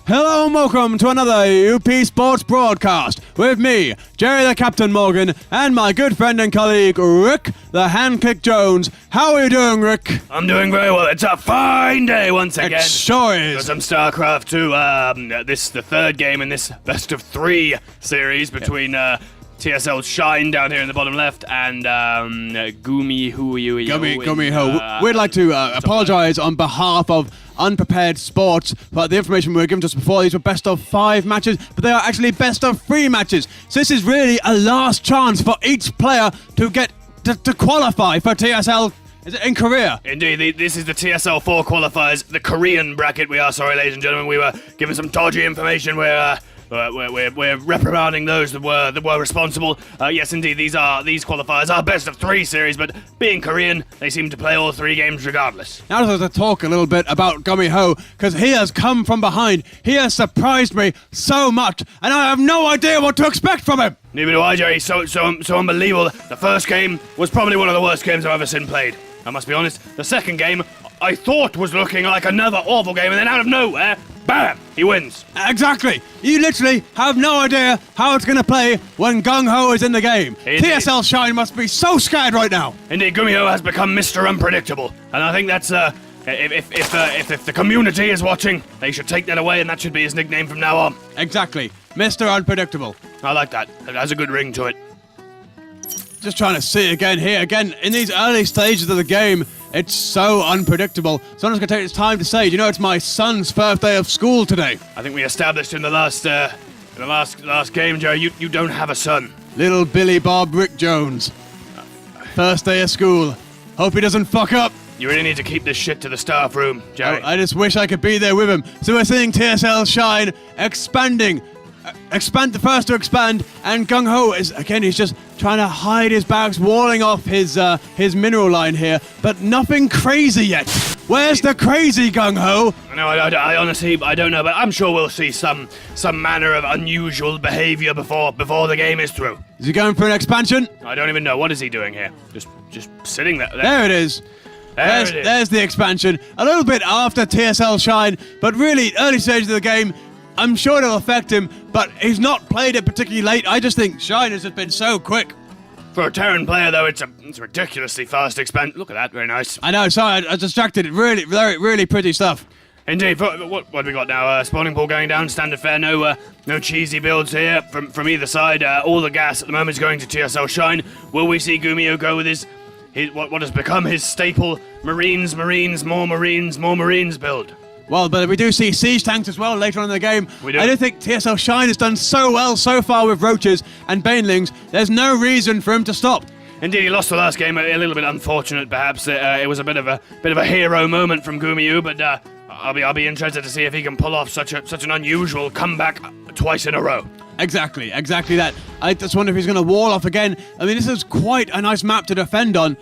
Hello and welcome to another UP Sports broadcast with me, Jerry the Captain Morgan, and my good friend and colleague, Rick the Handpicked Jones. How are you doing, Rick? I'm doing very well. It's a fine day once again. It sure is. For some StarCraft 2. This is the third game in this best of 3 series between TSLShine down here in the bottom left and GUMohifOu. We'd like to apologise on behalf of Unprepared Sports, but the information we were given just before, these were best of 5 matches, but they are actually best of 3 matches. So this is really a last chance for each player to get to qualify for TSL. Is it in Korea? Indeed, this is the TSL4 qualifiers, the Korean bracket. We are sorry, ladies and gentlemen, we were given some dodgy information. We're reprimanding those that were responsible. Yes, indeed, these qualifiers are best of 3 series, but being Korean, they seem to play all 3 games regardless. Now I'd like to talk a little bit about GUMohifOu, because he has come from behind. He has surprised me so much, and I have no idea what to expect from him. Neither do I, Jerry. So unbelievable. The first game was probably one of the worst games I've ever seen played. I must be honest. The second game, I thought was looking like another awful game, and then out of nowhere, bam! He wins. Exactly. You literally have no idea how it's going to play when GUMohifOu is in the game. Indeed. TSLShine must be so scared right now. Indeed, GUMohifOu has become Mr. Unpredictable, and I think that's if the community is watching, they should take that away, and that should be his nickname from now on. Exactly, Mr. Unpredictable. I like that. It has a good ring to it. Just trying to see again here. Again, in these early stages of the game, it's so unpredictable. So I'm just going to take this time to say, you know, it's my son's first day of school today. I think we established in the last game, Joe, you don't have a son. Little Billy Bob Rick Jones. First day of school. Hope he doesn't fuck up. You really need to keep this shit to the staff room, Jerry. I just wish I could be there with him. So we're seeing TSLShine expanding. Expand the first to expand, and GUMohifOu is again. He's just trying to hide his bags, walling off his mineral line here, but nothing crazy yet. Where's the crazy GUMohifOu? No, I honestly don't know, but I'm sure we'll see some manner of unusual behavior before the game is through. Is he going for an expansion? I don't even know. What is he doing here? Just sitting there. There it is. There's the expansion. A little bit after TSLShine, but really early stages of the game. I'm sure it'll affect him, but he's not played it particularly late. I just think Shine has just been so quick. For a Terran player, though, it's ridiculously fast expansion. Look at that, very nice. I know, sorry, I was distracted. Really, really pretty stuff. Indeed. What do we got now? Spawning pool going down, standard fare. No cheesy builds here from either side. All the gas at the moment is going to TSLShine. Will we see GUMohifOu go with his what has become his staple Marines, more Marines build? Well, but we do see siege tanks as well later on in the game. We do. I do think TSLShine has done so well so far with roaches and banelings. There's no reason for him to stop. Indeed, he lost the last game. A little bit unfortunate, perhaps. It was a bit of a hero moment from GUMohifOu, but I'll be interested to see if he can pull off such an unusual comeback twice in a row. Exactly that. I just wonder if he's going to wall off again. I mean, this is quite a nice map to defend on.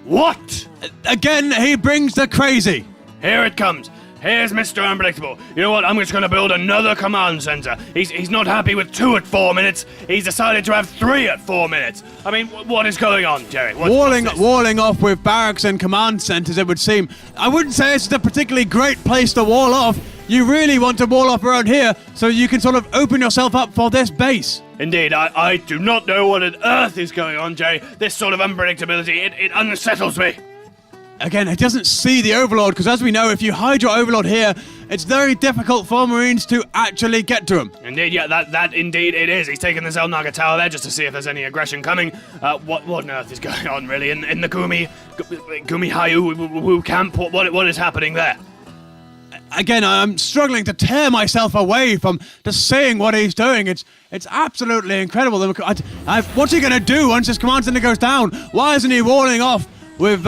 What? Again, he brings the crazy. Here it comes. Here's Mr. Unpredictable. You know what? I'm just going to build another command center. He's not happy with 2 at 4 minutes. He's decided to have 3 at 4 minutes. I mean, what is going on, Jerry? Walling off with barracks and command centers, it would seem. I wouldn't say it's a particularly great place to wall off. You really want to wall off around here so you can sort of open yourself up for this base. Indeed, I do not know what on earth is going on, Jerry. This sort of unpredictability, it unsettles me. Again, it doesn't see the Overlord, because as we know, if you hide your Overlord here, it's very difficult for Marines to actually get to him. Indeed, yeah, that indeed it is. He's taking the Zelnaga Tower there just to see if there's any aggression coming. What on earth is going on, really, in the GUMohifOu camp? What is happening there? Again, I'm struggling to tear myself away from just seeing what he's doing. It's absolutely incredible. What's he going to do once his command center goes down? Why isn't he walling off with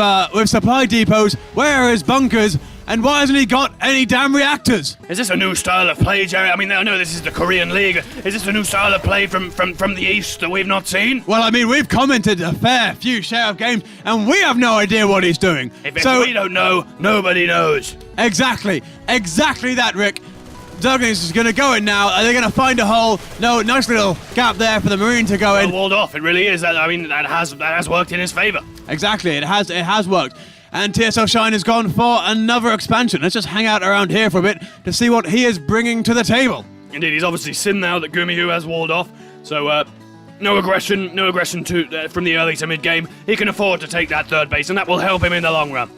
supply depots? Where are his bunkers? And why hasn't he got any damn reactors? Is this a new style of play, Jerry? I mean, I know this is the Korean League. Is this a new style of play from the East that we've not seen? Well, I mean, we've commented a fair few share of games, and we have no idea what he's doing. If we don't know, nobody knows. Exactly that, Rick. Douglas is going to go in now. Are they going to find a hole? No, nice little gap there for the Marine to go in. Well walled off. It really is. I mean, that has worked in his favor. Exactly, it has worked. and TSLShine has gone for another expansion. Let's just hang out around here for a bit to see what he is bringing to the table. Indeed, he's obviously seen now that GUMohifOu has walled off, so no aggression from the early to mid-game. He can afford to take that third base, and that will help him in the long run.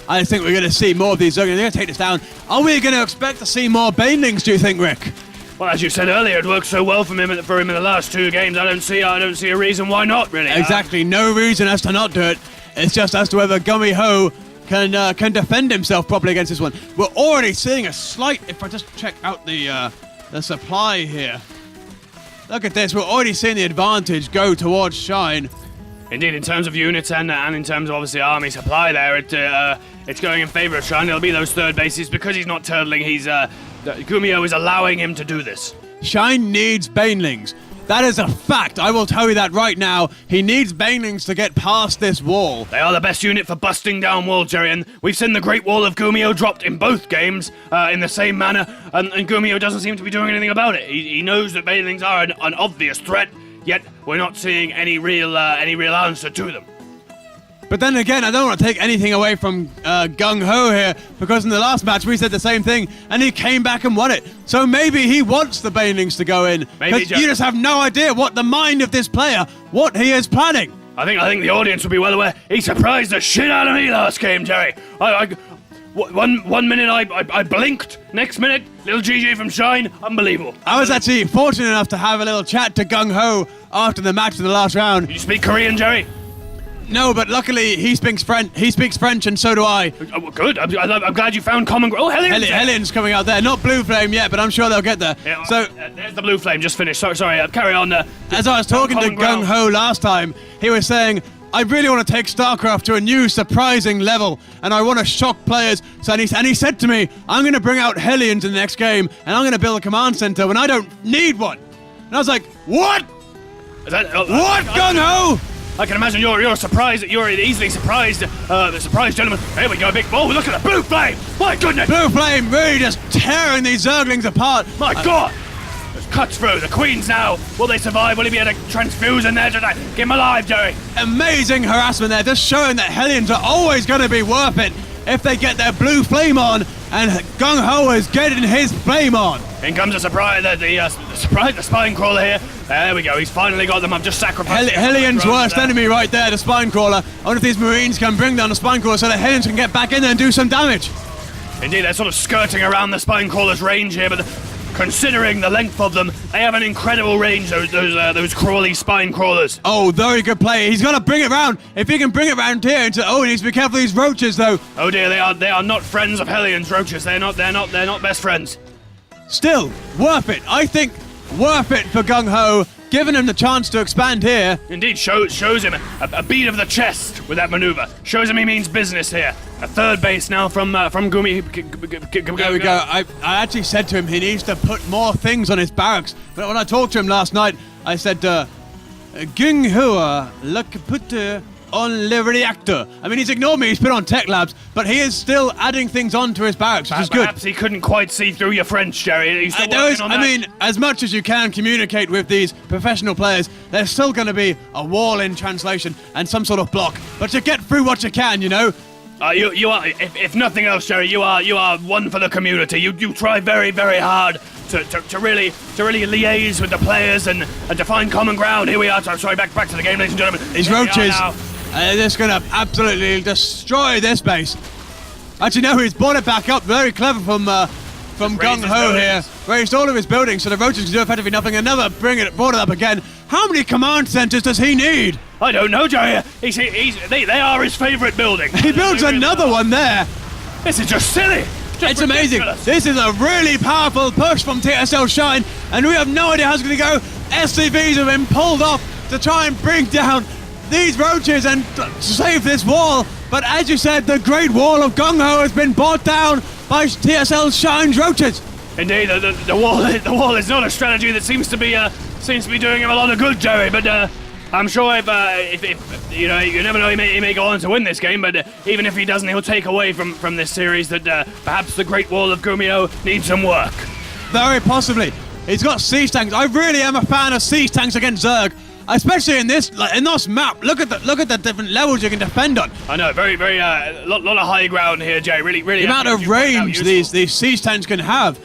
I think we're going to see more of these. They're going to take this down. Are we going to expect to see more banelings, do you think, Rick? Well, as you said earlier, it worked so well for him in the last 2 games. I don't see a reason why not, really. Exactly, no reason as to not do it. It's just as to whether GUMohifOu can defend himself properly against this one. We're already seeing a slight. If I just check out the supply here, look at this. We're already seeing the advantage go towards Shine. Indeed, in terms of units and in terms of obviously army supply, there it's going in favour of Shine. It'll be those third bases because he's not turtling. GUMohifOu is allowing him to do this. Shine needs banelings. That is a fact. I will tell you that right now. He needs banelings to get past this wall. They are the best unit for busting down walls, Jerry, and we've seen the Great Wall of GUMohifOu dropped in both games in the same manner, and GUMohifOu doesn't seem to be doing anything about it. He knows that banelings are an obvious threat, yet we're not seeing any real answer to them. But then again, I don't want to take anything away from GUMohifOu here, because in the last match we said the same thing, and he came back and won it. So maybe he wants the banelings to go in, because you just have no idea what the mind of this player, what he is planning. I think the audience will be well aware. He surprised the shit out of me last game, Jerry. One minute I blinked, next minute, little GG from Shine, unbelievable. I was actually fortunate enough to have a little chat to GUMohifOu after the match in the last round. Did you speak Korean, Jerry? No, but luckily he speaks French, and so do I. Oh, well, good. I'm glad you found common ground. Oh, Hellions coming out there. Not Blue Flame yet, but I'm sure they'll get there. Yeah, so there's the Blue Flame. Just finished. Sorry. Carry on. As I was talking to GUMohifOu last time, he was saying, I really want to take StarCraft to a new, surprising level, and I want to shock players. So and he said to me, I'm going to bring out Hellions in the next game, and I'm going to build a command center when I don't need one. And I was like, what? What, GUMohifOu? I can imagine you're surprised. You're easily surprised. The surprised gentleman. Here we go, big. Oh, look at the Blue Flame! My goodness! Blue Flame really just tearing these Zerglings apart. My God! Just cuts through. The Queens now. Will they survive? Will he be able to transfuse in there tonight? Get him alive, Jerry. Amazing harassment there, just showing that Hellions are always going to be worth it if they get their Blue Flame on, and GUMohifOu is getting his flame on. In comes the surprise, the spine crawler here. There we go, he's finally got them. I've just sacrificed Hellions' worst enemy right there, the spine crawler. I wonder if these Marines can bring down the spine crawler so that Hellions can get back in there and do some damage. Indeed, they're sort of skirting around the spine crawler's range here, but considering the length of them, they have an incredible range, those crawly spine crawlers. Oh, very good play. He's got to bring it round. If he can bring it round here, he needs to be careful of these roaches, though. Oh dear, they are not friends of Hellions, roaches. They're not best friends. Still, worth it. I think worth it for GUMohifOu, giving him the chance to expand here. Indeed, shows him a beat of the chest with that maneuver. Shows him he means business here. A third base now from GUMohifOu. There we go. I actually said to him he needs to put more things on his barracks. But when I talked to him last night, I said, GUMohifOu, put on le reactor. I mean, he's ignored me, he's put on Tech Labs, but he is still adding things onto his barracks, which is good. Perhaps he couldn't quite see through your French, Jerry. He's still working on that. I mean, as much as you can communicate with these professional players, there's still going to be a wall in translation and some sort of block. But you get through what you can, you know? You are, if nothing else, Jerry, you are one for the community. You try very, very hard to really liaise with the players and to find common ground. Here we are. Sorry, back to the game, ladies and gentlemen. These roaches, they're just going to absolutely destroy this base. Actually, no, he's brought it back up. Very clever from GUMohifOu here. Raised all of his buildings so the roaches can do effectively nothing and never brought it up again. How many command centers does he need? I don't know, Jerry. They are his favourite building. He builds another one there. This is just silly. It's amazing. This is a really powerful push from TSLShine, and we have no idea how it's going to go. SCVs have been pulled off to try and bring down these roaches and save this wall. But as you said, the Great Wall of GUMohifOu has been brought down by TSLShine's roaches. Indeed, the wall is not a strategy that seems to be doing him a lot of good, Jerry. But I'm sure if you know, you never know, he may go on to win this game. But even if he doesn't, he'll take away from this series that perhaps the Great Wall of GUMohifOu needs some work. Very possibly. He's got siege tanks. I really am a fan of siege tanks against Zerg. especially in this map. Look at the different levels you can defend on. I know, very, lot of high ground here, Jay. Really. The amount of range these siege tanks can have.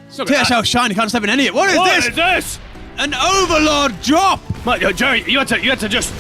TSLShine, you can't step in any of it. What is this? An Overlord drop! Jerry, you had to just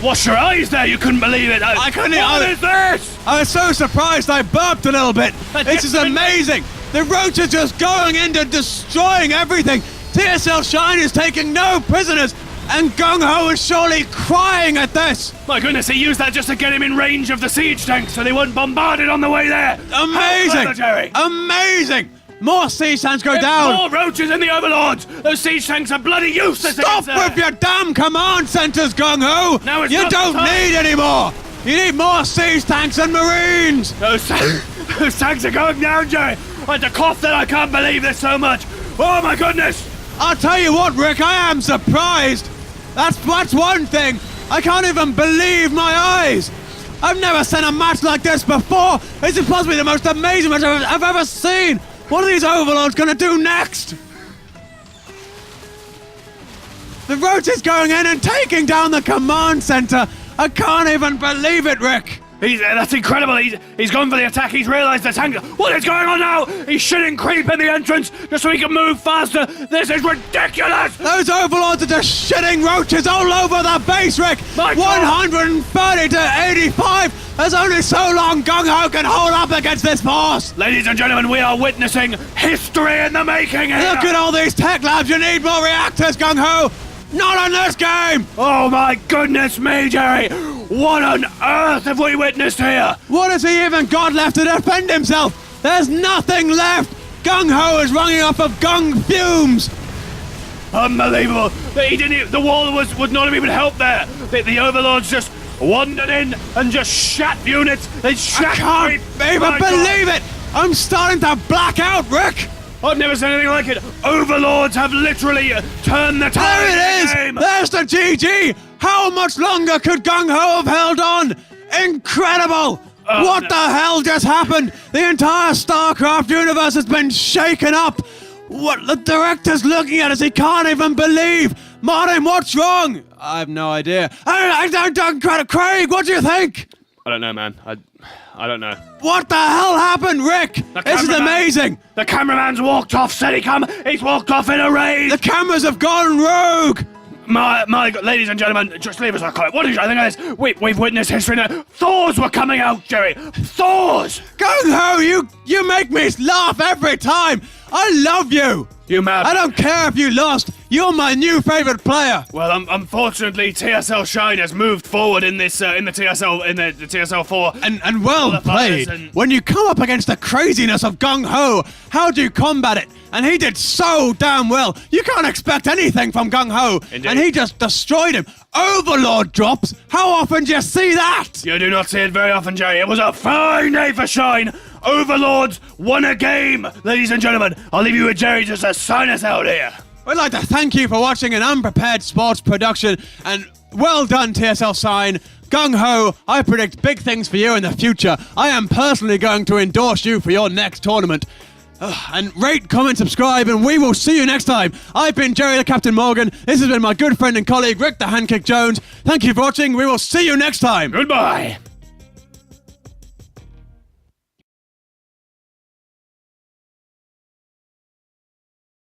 wash your eyes there. You couldn't believe it. I couldn't. What is this? I was so surprised I burped a little bit. This is amazing. The roach is just going into destroying everything. TSLShine is taking no prisoners, and GUMohifOu is surely crying at this. My goodness, he used that just to get him in range of the siege tanks so they weren't bombarded on the way there. Amazing! How clever, Jerry. Amazing! More siege tanks go down! More roaches in the Overlords! Those siege tanks are bloody useless! Stop with your damn command centers, GUMohifOu! Now it's you not don't the time. need any more! You need more siege tanks and marines! Those tanks are going down, Jerry! I had to cough that. I can't believe this so much! Oh my goodness! I'll tell you what, Rick, I am surprised! That's one thing! I can't even believe my eyes! I've never seen a match like this before! This is possibly the most amazing match I've ever seen! What are these Overlords gonna do next? The roach is going in and taking down the command center! I can't even believe it, Rick! That's incredible. He's gone for the attack. He's realised the tank. What is going on now? He's shooting creep in the entrance just so he can move faster. This is ridiculous. Those Overlords are just shitting roaches all over the base, Rick. 130 to 85. There's only so long GUMohifOu can hold up against this force. Ladies and gentlemen, we are witnessing history in the making here. Look at all these tech labs. You need more reactors, GUMohifOu. Not in this game. Oh my goodness me, Jerry. What on earth have we witnessed here? What has he even got left to defend himself? There's nothing left. GUMohifOu is running off of gung fumes. Unbelievable. The wall would not have even helped there. The Overlords just wandered in and just shat units. They shat. I can't even believe it. I'm starting to black out, Rick. I've never seen anything like it. Overlords have literally turned the tide. There it is. Game. There's the GG. How much longer could GUMohifOu have held on? Incredible. What the hell just happened? The entire StarCraft universe has been shaken up. What the director's looking at us, he can't even believe. Martin, what's wrong? I have no idea. Craig, what do you think? I don't know, man. I don't know. What the hell happened, Rick? This is amazing. The cameraman's walked off, he's walked off in a rage. The cameras have gone rogue. My God, ladies and gentlemen, just leave us a comment. What did you think of this? We've witnessed history now. Thors were coming out, Jerry. Thors! GUMohifOu, you make me laugh every time. I love you. You mad? I don't care if you lost. You're my new favorite player. Well, unfortunately, TSLShine has moved forward in this the TSL4. And well played. When you come up against the craziness of GUMohifOu, how do you combat it? And he did so damn well. You can't expect anything from GUMohifOu. Indeed. And he just destroyed him. Overlord drops. How often do you see that? You do not see it very often, Jerry. It was a fine day for Shine. Overlords won a game. Ladies and gentlemen, I'll leave you with Jerry just to sign us out here. We'd like to thank you for watching an unprepared sports production, and well done, TSLShine. GUMohifOu, I predict big things for you in the future. I am personally going to endorse you for your next tournament. And rate, comment, subscribe, and we will see you next time. I've been Jerry the Captain Morgan. This has been my good friend and colleague Rick the Handpicked Jones. Thank you for watching. We will see you next time. Goodbye.